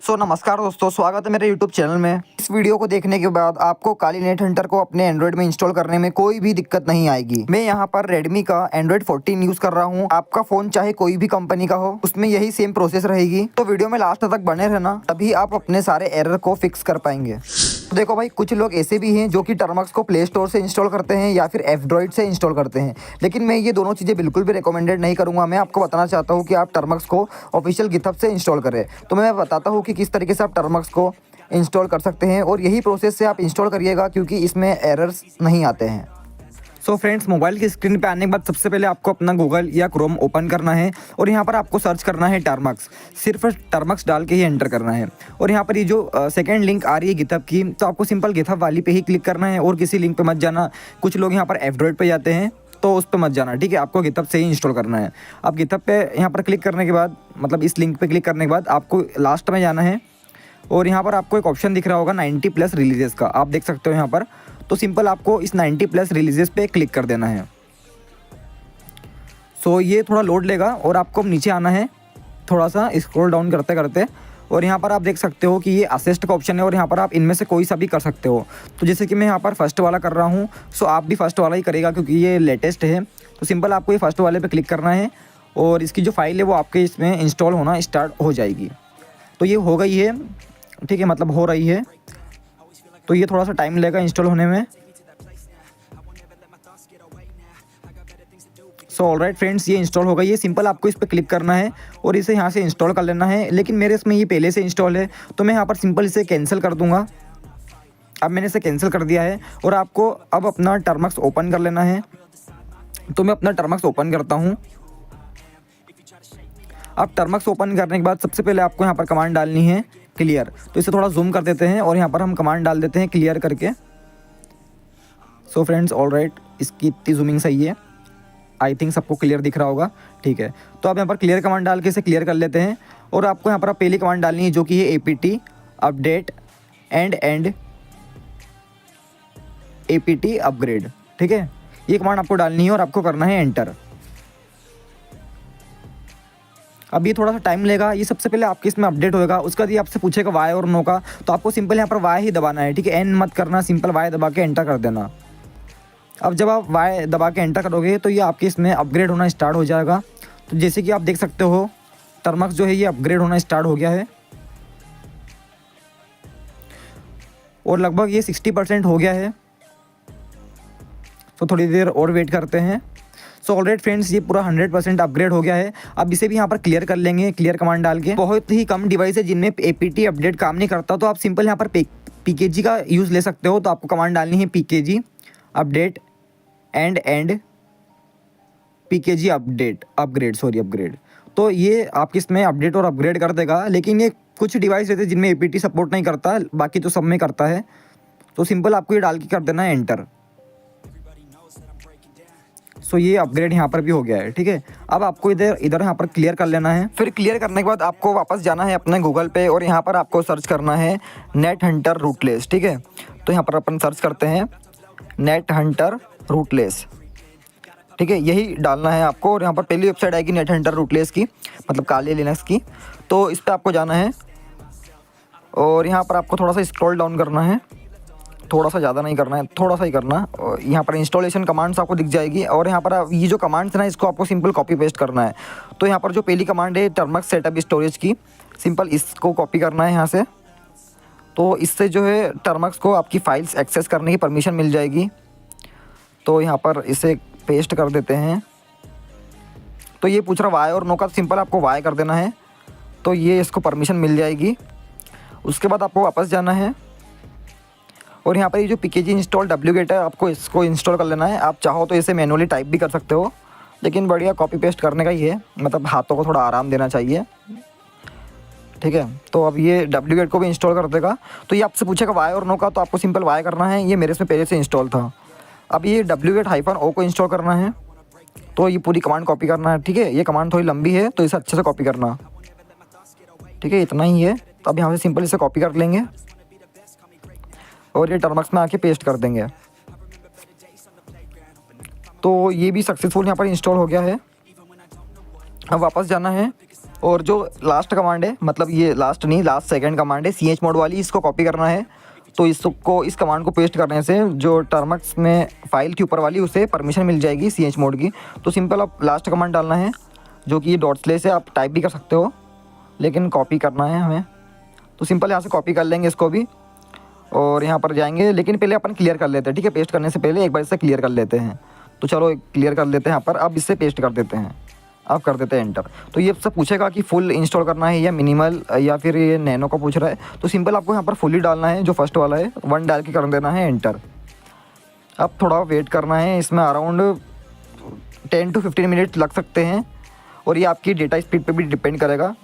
नमस्कार दोस्तों, स्वागत है मेरे YouTube चैनल में। इस वीडियो को देखने के बाद आपको काली नेट हंटर को अपने एंड्रॉइड में इंस्टॉल करने में कोई भी दिक्कत नहीं आएगी। मैं यहाँ पर Redmi का Android 14 यूज कर रहा हूँ। आपका फोन चाहे कोई भी कंपनी का हो, उसमें यही सेम प्रोसेस रहेगी। तो वीडियो में लास्ट तक बने रहना, तभी आप अपने सारे एरर को फिक्स कर पाएंगे। तो देखो भाई, कुछ लोग ऐसे भी हैं जो कि टर्मक्स को प्ले स्टोर से इंस्टॉल करते हैं या फिर एंड्रॉइड से इंस्टॉल करते हैं, लेकिन मैं ये दोनों चीज़ें बिल्कुल भी रिकमेंडेड नहीं करूँगा। मैं आपको बताना चाहता हूँ कि आप टर्मक्स को ऑफिशियल गिटहब से इंस्टॉल करें। तो मैं बताता हूँ कि किस तरीके से आप टर्मक्स को इंस्टॉल कर सकते हैं और यही प्रोसेस से आप इंस्टॉल करिएगा, क्योंकि इसमें एरर्स नहीं आते हैं। सो फ्रेंड्स, मोबाइल की स्क्रीन पे आने के बाद सबसे पहले आपको अपना गूगल या क्रोम ओपन करना है और यहाँ पर आपको सर्च करना है टर्मक्स। सिर्फ टर्मक्स डाल के ही एंटर करना है और यहाँ पर ये जो सेकंड लिंक आ रही है गिटहब की, तो आपको सिंपल गिटहब वाली पे ही क्लिक करना है और किसी लिंक पे मत जाना। कुछ लोग यहाँ पर एंड्रॉइड पे जाते हैं तो उस पर मत जाना, ठीक है। आपको गिटहब से ही इंस्टॉल करना है। अब गिटहब पे यहाँ पर क्लिक करने के बाद, मतलब इस लिंक पे क्लिक करने के बाद आपको लास्ट में जाना है और यहाँ पर आपको एक ऑप्शन दिख रहा होगा 90+ रिलीजेस का, आप देख सकते हो यहाँ पर। तो सिंपल आपको इस 90+ रिलीजेस पे क्लिक कर देना है। सो ये थोड़ा लोड लेगा और आपको नीचे आना है, थोड़ा सा स्क्रॉल डाउन करते करते, और यहाँ पर आप देख सकते हो कि ये असिस्ट का ऑप्शन है और यहाँ पर आप इनमें से कोई सा भी कर सकते हो। तो जैसे कि मैं यहाँ पर फर्स्ट वाला कर रहा हूँ, सो आप भी फर्स्ट वाला ही करेगा क्योंकि ये लेटेस्ट है। तो सिंपल आपको ये फर्स्ट वाले पे क्लिक करना है और इसकी जो फाइल है वो आपके इसमें इंस्टॉल होना स्टार्ट हो जाएगी। तो ये हो गई है, ठीक है, मतलब हो रही है। तो ये थोड़ा सा टाइम लेगा इंस्टॉल होने में। सो ऑलराइट फ्रेंड्स, ये इंस्टॉल हो गई है। सिंपल आपको इस पर क्लिक करना है और इसे यहाँ से इंस्टॉल कर लेना है, लेकिन मेरे इसमें ये पहले से इंस्टॉल है तो मैं यहाँ पर सिंपल इसे कैंसिल कर दूंगा। अब मैंने इसे कैंसिल कर दिया है और आपको अब अपना टर्मक्स ओपन कर लेना है। तो मैं अपना टर्मक्स ओपन करता हूँ। अब टर्मक्स ओपन करने के बाद सबसे पहले आपको यहाँ पर कमांड डालनी है क्लियर। तो इसे थोड़ा जूम कर देते हैं और यहाँ पर हम कमांड डाल देते हैं क्लियर करके। सो फ्रेंड्स, ऑलराइट, इसकी इतनी जूमिंग सही है, आई थिंक सबको क्लियर दिख रहा होगा, ठीक है। तो अब यहाँ पर क्लियर कमांड डाल के इसे क्लियर कर लेते हैं और आपको यहाँ पर पहली कमांड डालनी है जो कि है apt update and apt upgrade, ठीक है। ये कमांड आपको डालनी है और आपको करना है एंटर। अब ये थोड़ा सा टाइम लेगा। ये सबसे पहले आपके इसमें अपडेट होगा, उसका बाद ये आपसे पूछेगा वाई और नो का, तो आपको सिंपल यहाँ पर वाई ही दबाना है, ठीक है। एन मत करना, सिंपल वाई दबा के एंटर कर देना। अब जब आप वाई दबा के एंटर करोगे तो ये आपके इसमें अपग्रेड होना स्टार्ट हो जाएगा। तो जैसे कि आप देख सकते हो टर्मक्स जो है ये अपग्रेड होना स्टार्ट हो गया है और लगभग ये 60% हो गया है। तो थोड़ी देर और वेट करते हैं। सो ऑलराइट फ्रेंड्स, ये पूरा 100% अपग्रेड हो गया है। अब इसे भी यहाँ पर क्लियर कर लेंगे क्लियर कमांड डाल के। बहुत ही कम डिवाइस है जिनमें apt अपडेट काम नहीं करता, तो आप सिंपल यहाँ पर pkg का यूज़ ले सकते हो। तो आपको कमांड डालनी है pkg update and pkg upgrade. तो ये आपके इसमें अपडेट और अपग्रेड कर देगा, लेकिन ये कुछ डिवाइस रहते हैं जिनमें apt सपोर्ट नहीं करता, बाकी तो सब में करता है। तो सिंपल आपको ये डाल के कर देना है एंटर। सो ये अपग्रेड यहाँ पर भी हो गया है, ठीक है। अब आपको इधर यहाँ पर क्लियर कर लेना है। फिर क्लियर करने के बाद आपको वापस जाना है अपने गूगल पे और यहाँ पर आपको सर्च करना है नेट हंटर रूटलेस, ठीक है। तो यहाँ पर अपन सर्च करते हैं नेट हंटर रूटलेस, ठीक है, यही डालना है आपको। और यहाँ पर पहली वेबसाइट आएगी नेट हंटर रूटलेस की, मतलब काले लिनक्स की। तो इस पर आपको जाना है और यहाँ पर आपको थोड़ा सा स्क्रॉल डाउन करना है, थोड़ा सा ज़्यादा नहीं करना है, थोड़ा सा ही करना है। और यहाँ पर इंस्टॉलेशन कमांड्स आपको दिख जाएगी और यहाँ पर ये जो कमांड्स है ना, इसको आपको सिंपल कॉपी पेस्ट करना है। तो यहाँ पर जो पहली कमांड है टर्मक्स सेटअप स्टोरेज की, सिंपल इसको कॉपी करना है यहाँ से। तो इससे जो है टर्मक्स को आपकी फाइल्स एक्सेस करने की परमिशन मिल जाएगी। तो यहाँ पर इसे पेस्ट कर देते हैं। तो ये पूछ रहा वाई और नो का, सिंपल आपको वाई कर देना है, तो ये इसको परमिशन मिल जाएगी। उसके बाद आपको वापस जाना है और यहाँ पर ये जो pkg इंस्टॉल wget है, आपको इसको इंस्टॉल कर लेना है। आप चाहो तो इसे मैनुअली टाइप भी कर सकते हो, लेकिन बढ़िया कॉपी पेस्ट करने का ही है, मतलब हाथों को थोड़ा आराम देना चाहिए, ठीक है। तो अब ये wget को भी इंस्टॉल कर देगा। तो ये आपसे पूछेगा वाई और नो का, तो आपको सिंपल वाई करना है, ये मेरे इसमें पहले से इंस्टॉल था। अब ये wget-o को इंस्टॉल करना है। तो ये पूरी कमांड कॉपी करना है, ठीक है। ये कमांड थोड़ी लंबी है तो इसे अच्छे से कॉपी करना, ठीक है, इतना ही है। तो अब यहाँ से सिंपल इसे कॉपी कर लेंगे और ये टर्मक्स में आके पेस्ट कर देंगे। तो ये भी सक्सेसफुल यहाँ पर इंस्टॉल हो गया है। अब वापस जाना है और जो लास्ट कमांड है, मतलब ये लास्ट नहीं, लास्ट सेकंड कमांड है ch मोड वाली, इसको कॉपी करना है। तो इसको, इस कमांड को पेस्ट करने से जो टर्मक्स में फाइल की ऊपर वाली उसे परमिशन मिल जाएगी ch मोड की। तो सिंपल आप लास्ट कमांड डालना है, जो कि ये डॉट स्लैश है, आप टाइप भी कर सकते हो लेकिन कॉपी करना है हमें। तो सिंपल यहाँ से कॉपी कर लेंगे इसको भी और यहाँ पर जाएंगे, लेकिन पहले अपन क्लियर कर लेते हैं, ठीक है। पेस्ट करने से पहले एक बार इसे क्लियर कर लेते हैं। तो चलो क्लियर कर लेते हैं यहाँ पर। अब इससे पेस्ट कर देते हैं, अब कर देते हैं एंटर। तो ये सब पूछेगा कि फुल इंस्टॉल करना है या मिनिमल या फिर ये नैनो का पूछ रहा है। तो सिंपल आपको यहाँ पर फुल ही डालना है, जो फर्स्ट वाला है 1 डाल के कर देना है एंटर। अब थोड़ा वेट करना है, इसमें अराउंड 10 to 15 मिनट लग सकते हैं और ये आपकी डेटा स्पीड पे भी डिपेंड करेगा।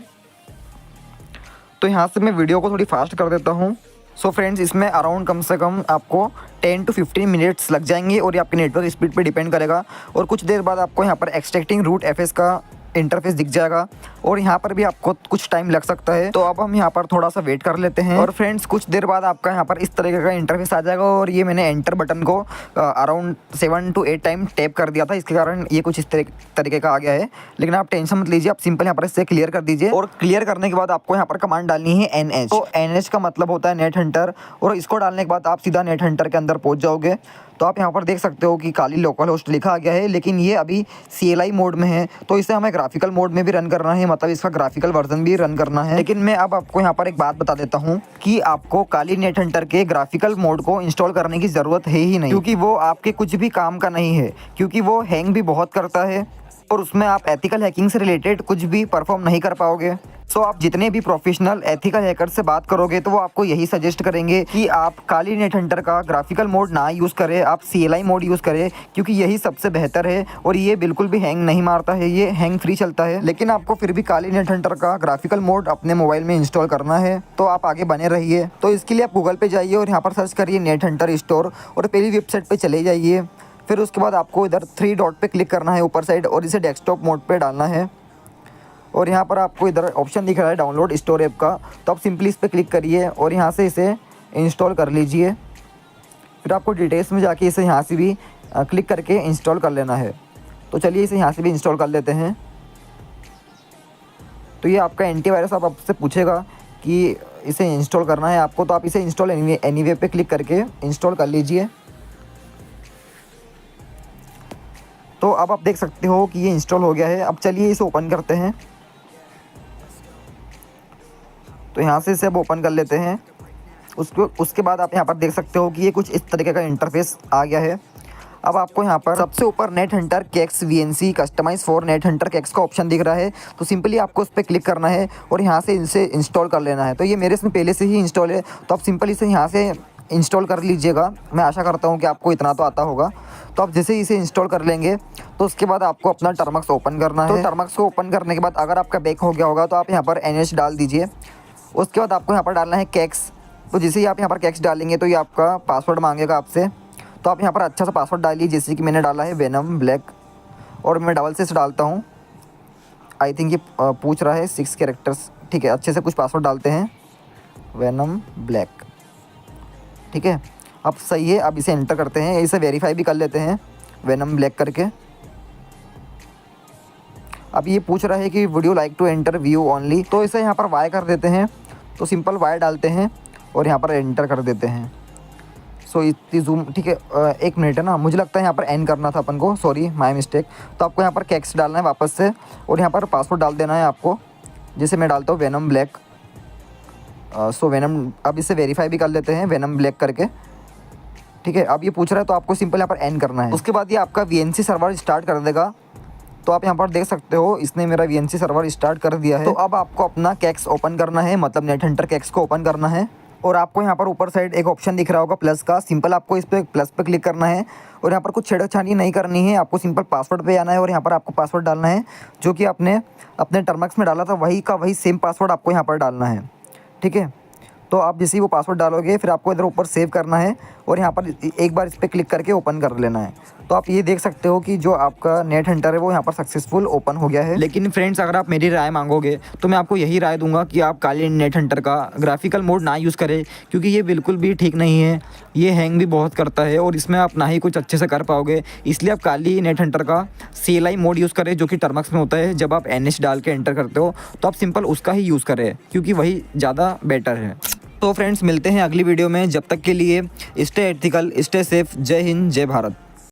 तो यहाँ से मैं वीडियो को थोड़ी फास्ट कर देता हूँ। सो फ्रेंड्स, इसमें अराउंड कम से कम आपको 10 to 15 मिनट्स लग जाएंगे और ये आपके नेटवर्क स्पीड पे डिपेंड करेगा। और कुछ देर बाद आपको यहाँ पर एक्सट्रैक्टिंग रूट एफएस का इंटरफेस दिख जाएगा और यहाँ पर भी आपको कुछ टाइम लग सकता है। तो अब हम यहाँ पर थोड़ा सा वेट कर लेते हैं और फ्रेंड्स कुछ देर बाद आपका यहाँ पर इस तरीके का इंटरफेस आ जाएगा। और ये मैंने एंटर बटन को अराउंड 7 to 8 टाइम टैप कर दिया था, इसके कारण ये कुछ इस तरीके का आ गया है। लेकिन आप टेंशन मत लीजिए, आप सिंपल यहाँ पर इससे क्लियर कर दीजिए। और क्लियर करने के बाद आपको यहाँ पर कमांड डालनी है NH। तो NH का मतलब होता है नेट हंटर, और इसको डालने के बाद आप सीधा नेट हंटर के अंदर पहुँच जाओगे। तो आप यहाँ पर देख सकते हो कि खाली लोकल होस्ट लिखा आ गया है, लेकिन ये अभी CLI मोड में है। तो इसे हमें ग्राफिकल मोड में भी रन करना है, मतलब इसका ग्राफिकल वर्जन भी रन करना है। लेकिन मैं अब आपको यहाँ पर एक बात बता देता हूँ कि आपको काली नेट हंटर के ग्राफिकल मोड को इंस्टॉल करने की ज़रूरत है ही नहीं, क्योंकि वो आपके कुछ भी काम का नहीं है, क्योंकि वो हैंग भी बहुत करता है और उसमें आप एथिकल हैकिंग से रिलेटेड कुछ भी परफॉर्म नहीं कर पाओगे। सो आप जितने भी प्रोफेशनल एथिकल हैकर से बात करोगे तो वो आपको यही सजेस्ट करेंगे कि आप काली नेट हंटर का ग्राफिकल मोड ना यूज़ करें, आप CLI मोड यूज़ करें, क्योंकि यही सबसे बेहतर है और ये बिल्कुल भी हैंग नहीं मारता है, ये हैंग फ्री चलता है। लेकिन आपको फिर भी काली नेट हंटर का ग्राफिकल मोड अपने मोबाइल में इंस्टॉल करना है, तो आप आगे बने रहिए। तो इसके लिए आप गूगल पे जाइए और यहाँ पर सर्च करिए नेट हंटर स्टोर और पहली वेबसाइट पर चले जाइए। फिर उसके बाद आपको इधर 3 डॉट पे क्लिक करना है ऊपर साइड और इसे डेस्कटॉप मोड पे डालना है। और यहाँ पर आपको इधर ऑप्शन दिख रहा है डाउनलोड स्टोर ऐप का, तो आप सिंपली इस पर क्लिक करिए और यहाँ से इसे इंस्टॉल कर लीजिए। फिर आपको डिटेल्स में जाके इसे यहाँ से भी क्लिक करके इंस्टॉल कर लेना है। तो चलिए इसे यहाँ से भी इंस्टॉल कर लेते हैं। तो ये आपका एंटीवायरस आप आपसे पूछेगा कि इसे इंस्टॉल करना है आपको, तो आप इसे इंस्टॉल एनीवे पे क्लिक करके इंस्टॉल कर लीजिए। तो अब आप देख सकते हो कि ये इंस्टॉल हो गया है। अब चलिए इसे ओपन करते हैं। तो यहाँ से इसे अब ओपन कर लेते हैं। उसके बाद आप यहाँ पर देख सकते हो कि ये कुछ इस तरीके का इंटरफेस आ गया है। अब आपको यहाँ पर सबसे ऊपर NetHunter KeX VNC customize for NetHunter KeX का ऑप्शन दिख रहा है। तो सिंपली आपको उस पर क्लिक करना है और यहाँ से इसे इंस्टॉल कर लेना है। तो ये मेरे इसमें पहले से ही इंस्टॉल है, तो आप सिंपल इसे यहाँ से इंस्टॉल कर लीजिएगा। मैं आशा करता हूँ कि आपको इतना तो आता होगा। तो आप जैसे ही इसे इंस्टॉल कर लेंगे तो उसके बाद आपको अपना टर्मक्स ओपन करना है। तो टर्मक्स को ओपन करने के बाद अगर आपका बैक हो गया होगा तो आप यहाँ पर NH डाल दीजिए। उसके बाद आपको यहाँ पर डालना है केक्स। तो जैसे ही आप यहाँ पर केक्स डालेंगे तो ये आपका पासवर्ड मांगेगा आपसे। तो आप यहाँ पर अच्छा सा पासवर्ड डालिए, जैसे कि मैंने डाला है वेनम ब्लैक, और मैं डबल से डालता हूँ। आई थिंक ये पूछ रहा है 6 कैरेक्टर्स, ठीक है। अच्छे से कुछ पासवर्ड डालते हैं, वेनम ब्लैक, ठीक है। अब सही है, अब इसे एंटर करते हैं। इसे वेरीफाई भी कर लेते हैं वेनम ब्लैक करके। अब ये पूछ रहा है कि would you like to enter view only, तो इसे यहाँ पर वाई कर देते हैं। तो सिंपल वाई डालते हैं और यहाँ पर एंटर कर देते हैं। सो इतनी जूम, ठीक है। 1 मिनट है ना, मुझे लगता है यहाँ पर एन करना था अपन को, सॉरी माय मिस्टेक। तो आपको यहाँ पर कैक्स डालना है वापस से और यहाँ पर पासवर्ड डाल देना है आपको, जैसे मैं डालता हूँ वेनम ब्लैक। सो वेनम, अब इसे वेरीफाई भी कर लेते हैं वेनम ब्लैक करके, ठीक है। अब ये पूछ रहा है तो आपको सिंपल यहाँ पर एन करना है। उसके बाद ये आपका VNC सर्वर स्टार्ट कर देगा। तो आप यहाँ पर देख सकते हो इसने मेरा VNC सर्वर स्टार्ट कर दिया है। तो अब आपको अपना कैक्स ओपन करना है, मतलब नेट हंटर कैक्स को ओपन करना है। और आपको यहाँ पर ऊपर साइड एक ऑप्शन दिख रहा होगा प्लस का, सिंपल आपको इस पर प्लस पे क्लिक करना है और यहाँ पर कुछ छेड़छाड़ी नहीं करनी है। आपको सिंपल पासवर्ड पे आना है और यहाँ पर आपको पासवर्ड डालना है जो कि आपने अपने टर्मक्स में डाला था, वही का वही सेम पासवर्ड आपको यहाँ पर डालना है, ठीक है। तो आप जैसे ही वो पासवर्ड डालोगे फिर आपको इधर ऊपर सेव करना है और यहाँ पर एक बार इस पर क्लिक करके ओपन कर लेना है। तो आप ये देख सकते हो कि जो आपका नेट हंटर है वो यहाँ पर सक्सेसफुल ओपन हो गया है। लेकिन फ्रेंड्स अगर आप मेरी राय मांगोगे तो मैं आपको यही राय दूंगा कि आप काली नेट हंटर का ग्राफिकल मोड ना यूज़ करें, क्योंकि ये बिल्कुल भी ठीक नहीं है। ये हैंग भी बहुत करता है और इसमें आप ना ही कुछ अच्छे से कर पाओगे। इसलिए आप काली नेट हंटर का CLI मोड यूज़ करें, जो कि टर्मक्स में होता है। जब आप NH डाल के एंटर करते हो तो आप सिंपल उसका ही यूज़ करें, क्योंकि वही ज़्यादा बेटर है। तो फ्रेंड्स मिलते हैं अगली वीडियो में, जब तक के लिए स्टे एथिकल, स्टे सेफ। जय हिंद, जय भारत।